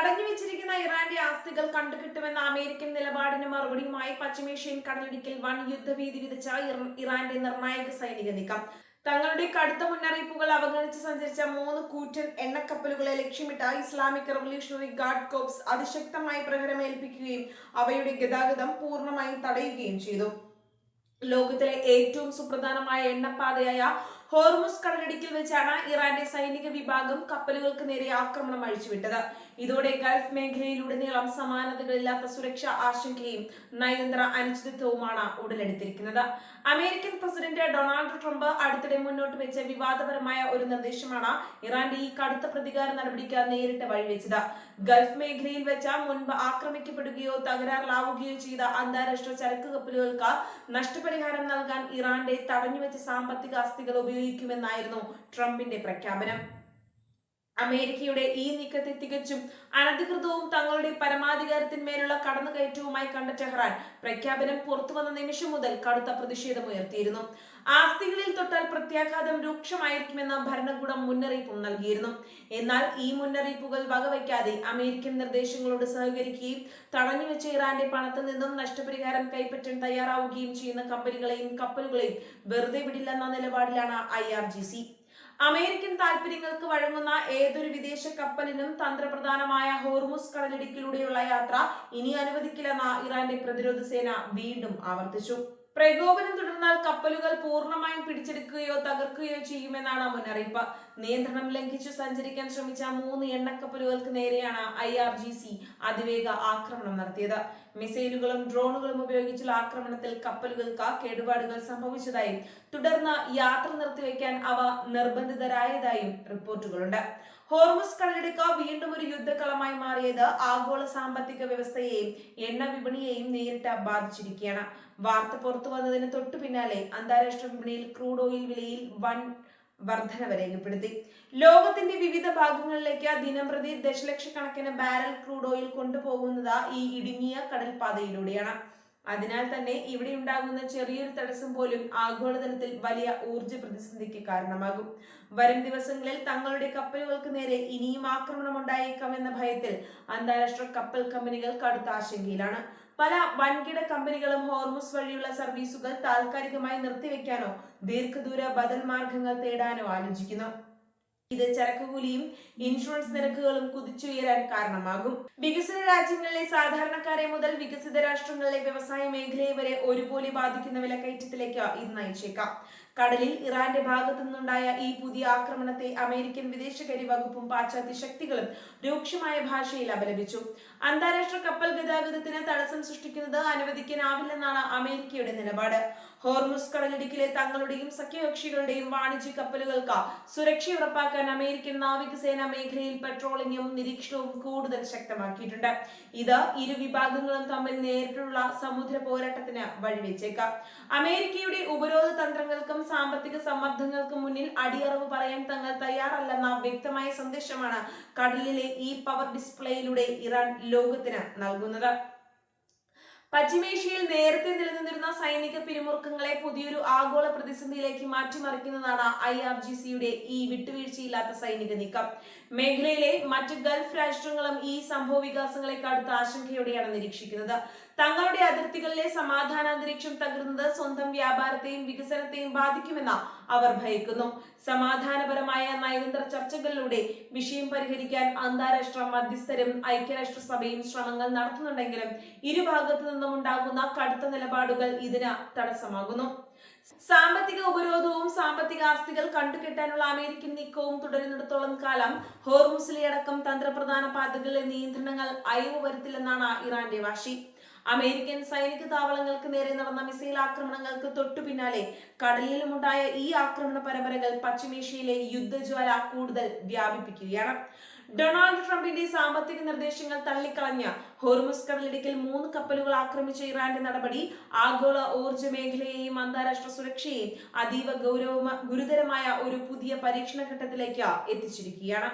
തടഞ്ഞുവെച്ചിരിക്കുന്ന ഇറാന്റെ ആസ്തികൾ കണ്ടുകിട്ടുമെന്ന അമേരിക്കൻ നിലപാടിന് മറുപടിയുമായി പശ്ചിമേഷ്യൻ കടലിടുക്കിൽ വൻ യുദ്ധഭീതി വിധിച്ച ഇറാന്റെ നിർണായക സൈനിക നീക്കം. തങ്ങളുടെ കടുത്ത മുന്നറിയിപ്പുകൾ അവഗണിച്ച് സഞ്ചരിച്ച 3 കൂറ്റൻ എണ്ണക്കപ്പലുകളെ ലക്ഷ്യമിട്ട ഇസ്ലാമിക് റവല്യൂഷണറി ഗാർഡ് കോർപ്സ് അതിശക്തമായി പ്രഹരമേൽപ്പിക്കുകയും അവയുടെ ഗതാഗതം പൂർണ്ണമായും തടയുകയും ചെയ്തു. ലോകത്തിലെ ഏറ്റവും സുപ്രധാനമായ എണ്ണപ്പാതയായ ഹോർമുസ് കടലിടുക്കിൽ വെച്ചാണ് ഇറാന്റെ സൈനിക വിഭാഗം കപ്പലുകൾക്ക് നേരെ ആക്രമണം അഴിച്ചുവിട്ടത്. ഇതോടെ ഗൾഫ് മേഖലയിലുടനീളം സമാനതകളില്ലാത്ത സുരക്ഷാ ആശങ്കയും നയതന്ത്ര അനിശ്ചിതത്വവുമാണ് ഉടലെടുത്തിരിക്കുന്നത്. അമേരിക്കൻ പ്രസിഡന്റ് ഡൊണാൾഡ് ട്രംപ് അടുത്തിടെ മുന്നോട്ട് വെച്ച വിവാദപരമായ ഒരു നിർദ്ദേശമാണ് ഇറാന്റെ ഈ കടുത്ത പ്രതികാര നടപടിക്ക് നേരിട്ട് വഴിവെച്ചത്. ഗൾഫ് മേഖലയിൽ വെച്ച് മുൻപ് ആക്രമിക്കപ്പെടുകയോ തകരാറിലാവുകയോ ചെയ്ത അന്താരാഷ്ട്ര ചരക്ക് കപ്പലുകൾക്ക് നഷ്ടപരിഹാരം നൽകാൻ ഇറാന്റെ തടഞ്ഞുവെച്ച സാമ്പത്തിക ആസ്തികൾ ഉപയോഗിക്കുമെന്നായിരുന്നു ട്രംപിന്റെ പ്രഖ്യാപനം. അമേരിക്കയുടെ ഈ നീക്കത്തെ തികച്ചും അനധികൃതവും തങ്ങളുടെ പരമാധികാരത്തിന്മേലുള്ള കടന്നുകയറ്റവുമായി കണ്ട ടെഹ്റാൻ പ്രഖ്യാപനം പുറത്തുവന്ന നിമിഷം മുതൽ കടുത്ത പ്രതിഷേധമുയർത്തിയിരുന്നു. ആസ്തികളിൽ തൊട്ടാൽ പ്രത്യാഘാതം രൂക്ഷമായിരിക്കുമെന്ന് ഭരണകൂടം മുന്നറിയിപ്പും നൽകിയിരുന്നു. എന്നാൽ ഈ മുന്നറിയിപ്പുകൾ വകവയ്ക്കാതെ അമേരിക്കൻ നിർദ്ദേശങ്ങളോട് സഹകരിക്കുകയും തടഞ്ഞുവെച്ച ഇറാന്റെ പണത്തിൽ നിന്നും നഷ്ടപരിഹാരം കൈപ്പറ്റാൻ തയ്യാറാവുകയും ചെയ്യുന്ന കമ്പനികളെയും കപ്പലുകളെയും വെറുതെ വിടില്ലെന്ന നിലപാടിലാണ് IRGC. അമേരിക്കൻ താൽപര്യങ്ങൾക്ക് വഴങ്ങുന്ന ഏതൊരു വിദേശ കപ്പലിനും തന്ത്രപ്രധാനമായ ഹോർമുസ് കടലിടുക്കിലൂടെയുള്ള യാത്ര ഇനി അനുവദിക്കില്ലെന്ന് ഇറാന്റെ പ്രതിരോധ സേന വീണ്ടും ആവർത്തിച്ചു. പ്രകോപനം തുടർന്നാൽ കപ്പലുകൾ പൂർണ്ണമായും പിടിച്ചെടുക്കുകയോ തകർക്കുകയോ ചെയ്യുമെന്നാണ് മുന്നറിയിപ്പ്. നിയന്ത്രണം ലംഘിച്ചു സഞ്ചരിക്കാൻ ശ്രമിച്ച 3 എണ്ണക്കപ്പലുകൾക്ക് നേരെയാണ് IRGC അതിവേഗ ആക്രമണം നടത്തിയത്. മിസൈലുകളും ഡ്രോണുകളും ഉപയോഗിച്ചുള്ള ആക്രമണത്തിൽ കപ്പലുകൾക്ക് കേടുപാടുകൾ സംഭവിച്ചതായും തുടർന്ന് യാത്ര നിർത്തിവെക്കാൻ അവ നിർബന്ധിതരായതായും റിപ്പോർട്ടുകളുണ്ട്. ഹോർമുസ് കടലിടുക്ക് വീണ്ടും ഒരു യുദ്ധക്കളമായി മാറിയത് ആഗോള സാമ്പത്തിക വ്യവസ്ഥയെയും എണ്ണ വിപണിയെയും നേരിട്ട് ബാധിച്ചിരിക്കുകയാണ്. വാർത്ത പുറത്തു വന്നതിന് തൊട്ടു പിന്നാലെ അന്താരാഷ്ട്ര വിപണിയിൽ ക്രൂഡ് ഓയിൽ വിലയിൽ വൻ വർധനവ് രേഖപ്പെടുത്തി. ലോകത്തിന്റെ വിവിധ ഭാഗങ്ങളിലേക്ക് ദിനംപ്രതി ദശലക്ഷക്കണക്കിന് ബാരൽ ക്രൂഡ് ഓയിൽ കൊണ്ടുപോകുന്നത് ഈ ഇടുങ്ങിയ കടൽപാതയിലൂടെയാണ്. അതിനാൽ തന്നെ ഇവിടെ ഉണ്ടാകുന്ന ചെറിയൊരു തടസ്സം പോലും ആഗോളതലത്തിൽ വലിയ ഊർജ പ്രതിസന്ധിക്ക് കാരണമാകും. വരും ദിവസങ്ങളിൽ തങ്ങളുടെ കപ്പലുകൾക്ക് നേരെ ഇനിയും ആക്രമണം ഉണ്ടായേക്കാമെന്ന ഭയത്തിൽ അന്താരാഷ്ട്ര കപ്പൽ കമ്പനികൾ കടുത്ത ആശങ്കയിലാണ്. പല വൻകിട കമ്പനികളും ഹോർമുസ് വഴിയുള്ള സർവീസുകൾ താൽക്കാലികമായി നിർത്തിവെക്കാനോ ദീർഘദൂര ബദൽ മാർഗങ്ങൾ തേടാനോ ആലോചിക്കുന്നു. ഇത് ചരക്കുകൂലിയും ഇൻഷുറൻസ് നിരക്കുകളും കുതിച്ചുയരാൻ കാരണമാകും. വികസന രാജ്യങ്ങളിലെ സാധാരണക്കാരെ മുതൽ വികസിത രാഷ്ട്രങ്ങളിലെ വ്യവസായ മേഖലയെ വരെ ഒരുപോലെ ബാധിക്കുന്ന വിലക്കയറ്റത്തിലേക്ക് ഇത് നയിച്ചേക്കാം. കടലിൽ ഇറാന്റെ ഭാഗത്തു നിന്നുണ്ടായ ഈ പുതിയ ആക്രമണത്തെ അമേരിക്കൻ വിദേശകാര്യ വകുപ്പും പാശ്ചാത്യ ശക്തികളും രൂക്ഷമായ ഭാഷയിൽ അപലപിച്ചു. അന്താരാഷ്ട്ര കപ്പൽ ഗതാഗതത്തിന് തടസ്സം സൃഷ്ടിക്കുന്നത് അനുവദിക്കാനാവില്ലെന്നാണ് അമേരിക്കയുടെ നിലപാട്. ഹോർമുസ് കടലിടുക്കിലെ തങ്ങളുടെയും സഖ്യകക്ഷികളുടെയും വാണിജ്യ കപ്പലുകൾക്ക് സുരക്ഷ ഉറപ്പാക്കാൻ അമേരിക്കൻ നാവികസേന മേഖലയിൽ പെട്രോളിംഗും നിരീക്ഷണവും കൂടുതൽ ശക്തമാക്കിയിട്ടുണ്ട്. ഇത് ഇരു വിഭാഗങ്ങളും തമ്മിൽ നേരിട്ടുള്ള സമുദ്ര പോരാട്ടത്തിന് വഴിവെച്ചേക്കാം. അമേരിക്കയുടെ ഉപരോധ തന്ത്രങ്ങൾക്കും സാമ്പത്തിക സമ്മർദ്ദങ്ങൾക്കും മുന്നിൽ അടിയറവ് പറയാൻ തങ്ങൾ തയ്യാറല്ലെന്ന വ്യക്തമായ സന്ദേശമാണ് കടലിലെ ഈ പവർ ഡിസ്പ്ലേയിലൂടെ ഇറാൻ ലോകത്തിന് നൽകുന്നത്. പശ്ചിമേഷ്യയിൽ നേരത്തെ നിലനിന്നിരുന്ന സൈനിക പിരിമുറുക്കങ്ങളെ പുതിയൊരു ആഗോള പ്രതിസന്ധിയിലേക്ക് മാറ്റിമറിക്കുന്നതാണ് IRGCയുടെ ഈ വിട്ടുവീഴ്ചയില്ലാത്ത സൈനിക നീക്കം. മേഖലയിലെ മറ്റ് ഗൾഫ് രാഷ്ട്രങ്ങളും ഈ സംഭവ വികാസങ്ങളെ കടുത്ത ആശങ്കയോടെയാണ് നിരീക്ഷിക്കുന്നത്. തങ്ങളുടെ അതിർത്തികളിലെ സമാധാനാന്തരീക്ഷം തകർന്നത് സ്വന്തം വ്യാപാരത്തെയും വികസനത്തെയും ബാധിക്കുമെന്ന് അവർ ഭയക്കുന്നു. സമാധാനപരമായ നയതന്ത്ര ചർച്ചകളിലൂടെ വിഷയം പരിഹരിക്കാൻ അന്താരാഷ്ട്ര മധ്യസ്ഥരും ഐക്യരാഷ്ട്രസഭയും ശ്രമങ്ങൾ നടത്തുന്നുണ്ടെങ്കിലും ഇരുഭാഗത്തു നിന്നും ഉണ്ടാകുന്ന കടുത്ത നിലപാടുകൾ ഇതിന് തടസ്സമാകുന്നു. സാമ്പത്തിക ഉപരോധവും സാമ്പത്തിക ആസ്തികൾ കണ്ടുകെട്ടാനുള്ള അമേരിക്കൻ നീക്കവും തുടരുന്നിടത്തോളം കാലം ഹോർമുസിലെ അടക്കം തന്ത്രപ്രധാന പാതകളിലെ നിയന്ത്രണങ്ങൾ അയവ് വരുത്തില്ലെന്നാണ് ഇറാന്റെ വാശി. അമേരിക്കൻ സൈനിക താവളങ്ങൾക്ക് നേരെ നടന്ന മിസൈൽ ആക്രമണങ്ങൾക്ക് തൊട്ടു പിന്നാലെ കടലിലുമുണ്ടായ ഈ ആക്രമണ പരമ്പരകൾ പശ്ചിമേഷ്യയിലെ യുദ്ധജ്വാല കൂടുതൽ വ്യാപിപ്പിക്കുകയാണ്. ഡൊണാൾഡ് ട്രംപിന്റെ സാമ്പത്തിക നിർദ്ദേശങ്ങൾ തള്ളിക്കളഞ്ഞ ഹോർമുസ് കടലിടുക്കിൽ 3 കപ്പലുകൾ ആക്രമിച്ച ഇറാന്റെ നടപടി ആഗോള ഊർജ്ജ മേഖലയെയും അന്താരാഷ്ട്ര സുരക്ഷയെയും അതീവ ഗുരുതരമായ ഒരു പുതിയ പരീക്ഷണ ഘട്ടത്തിലേക്ക് എത്തിച്ചിരിക്കുകയാണ്.